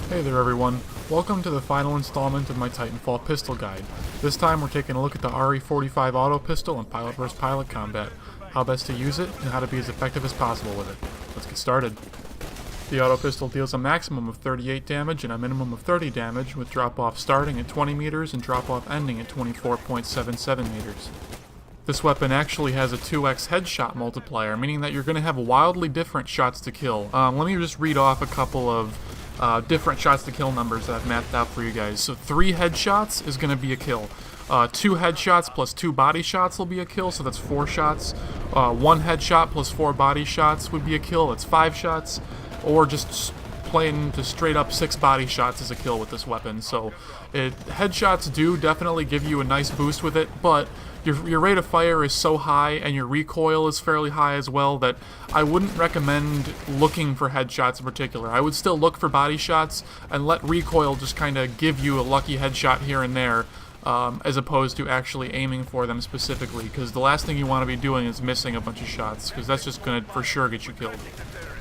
Hey there everyone, welcome to the final installment of my Titanfall pistol guide. This time we're taking a look at the RE-45 Autopistol and pilot versus pilot combat, how best to use it, and how to be as effective as possible with it. Let's get started. The Autopistol deals a maximum of 38 damage and a minimum of 30 damage, with drop-off starting at 20 meters and drop-off ending at 24.77 meters. This weapon actually has a 2x headshot multiplier, meaning that you're going to have wildly different shots to kill. Let me just read off a couple of different shots to kill numbers that I've mapped out for you guys. So 3 headshots is going to be a kill. 2 headshots plus 2 body shots will be a kill, so that's 4 shots. 1 headshot plus 4 body shots would be a kill, that's 5 shots. Or just plain to straight up 6 body shots is a kill with this weapon. So headshots do definitely give you a nice boost with it, but your rate of fire is so high and your recoil is fairly high as well that I wouldn't recommend looking for headshots in particular. I would still look for body shots and let recoil just kind of give you a lucky headshot here and there, as opposed to actually aiming for them specifically, because the last thing you want to be doing is missing a bunch of shots, because that's just going to for sure get you killed.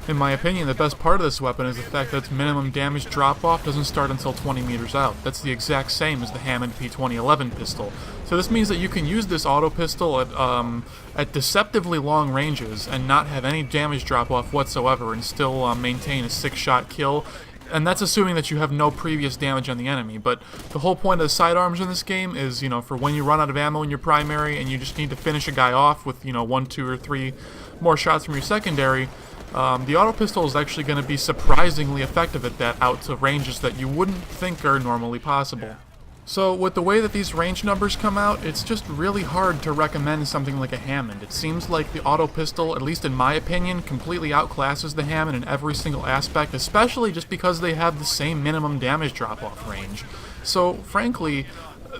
In my opinion, the best part of this weapon is the fact that its minimum damage drop-off doesn't start until 20 meters out. That's the exact same as the Hammond P2011 pistol. So this means that you can use this auto pistol at deceptively long ranges and not have any damage drop-off whatsoever and still maintain a 6-shot kill. And that's assuming that you have no previous damage on the enemy. But the whole point of the sidearms in this game is, for when you run out of ammo in your primary and you just need to finish a guy off with, 1, 2, or 3 more shots from your secondary, the auto pistol is actually going to be surprisingly effective at that out to ranges that you wouldn't think are normally possible. So with the way that these range numbers come out, it's just really hard to recommend something like a Hammond. It seems like the auto pistol, at least in my opinion, completely outclasses the Hammond in every single aspect, especially just because they have the same minimum damage drop-off range. So frankly,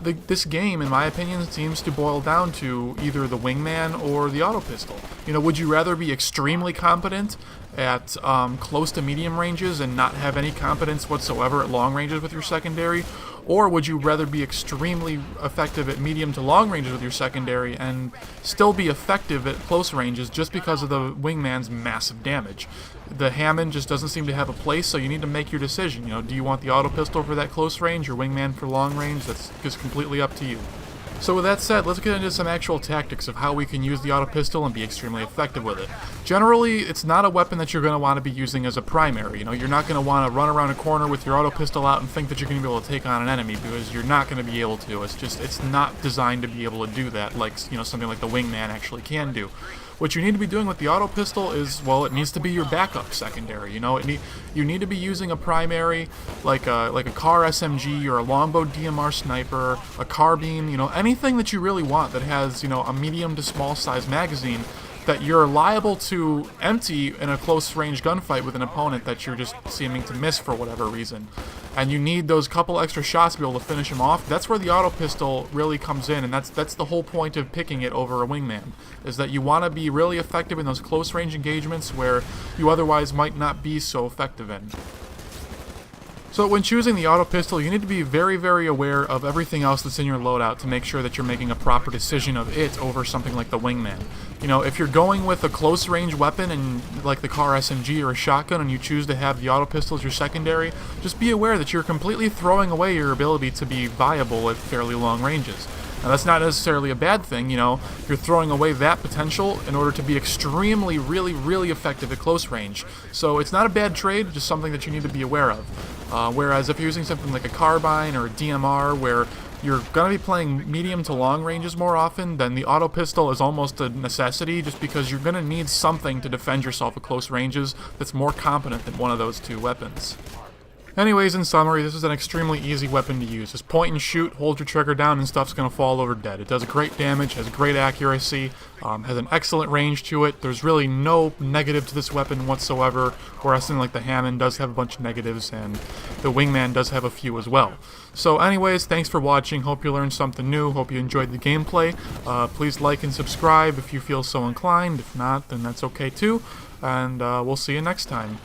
this game, in my opinion, seems to boil down to either the wingman or the auto pistol. Would you rather be extremely competent at close to medium ranges and not have any competence whatsoever at long ranges with your secondary? Or would you rather be extremely effective at medium to long ranges with your secondary and still be effective at close ranges just because of the wingman's massive damage? The Hammond just doesn't seem to have a place, so you need to make your decision. Do you want the auto pistol for that close range or wingman for long range? That's just completely up to you. So with that said, let's get into some actual tactics of how we can use the auto pistol and be extremely effective with it. Generally, it's not a weapon that you're going to want to be using as a primary. You're not going to want to run around a corner with your auto pistol out and think that you're going to be able to take on an enemy, because you're not going to be able to. It's not designed to be able to do that like, something like the wingman actually can do. What you need to be doing with the auto pistol is, well, it needs to be your backup secondary. You need to be using a primary like a car SMG or a longbow DMR sniper, a carbine, anything that you really want that has, a medium to small size magazine that you're liable to empty in a close range gunfight with an opponent that you're just seeming to miss for whatever reason. And you need those couple extra shots to be able to finish him off. That's where the auto pistol really comes in, and that's the whole point of picking it over a wingman, is that you want to be really effective in those close range engagements where you otherwise might not be so effective in. So when choosing the auto pistol, you need to be very, very aware of everything else that's in your loadout to make sure that you're making a proper decision of it over something like the wingman. If you're going with a close range weapon and like the car SMG or a shotgun and you choose to have the auto pistol as your secondary, just be aware that you're completely throwing away your ability to be viable at fairly long ranges. Now that's not necessarily a bad thing, you're throwing away that potential in order to be extremely, really, really effective at close range. So it's not a bad trade, just something that you need to be aware of. Whereas if you're using something like a carbine or a DMR where you're going to be playing medium to long ranges more often, then the auto pistol is almost a necessity, just because you're going to need something to defend yourself at close ranges that's more competent than one of those two weapons. Anyways, in summary, this is an extremely easy weapon to use. Just point and shoot, hold your trigger down, and stuff's going to fall over dead. It does great damage, has great accuracy, has an excellent range to it. There's really no negative to this weapon whatsoever, whereas something like the Hammond does have a bunch of negatives, and the wingman does have a few as well. So anyways, thanks for watching. Hope you learned something new. Hope you enjoyed the gameplay. Please like and subscribe if you feel so inclined. If not, then that's okay too. And we'll see you next time.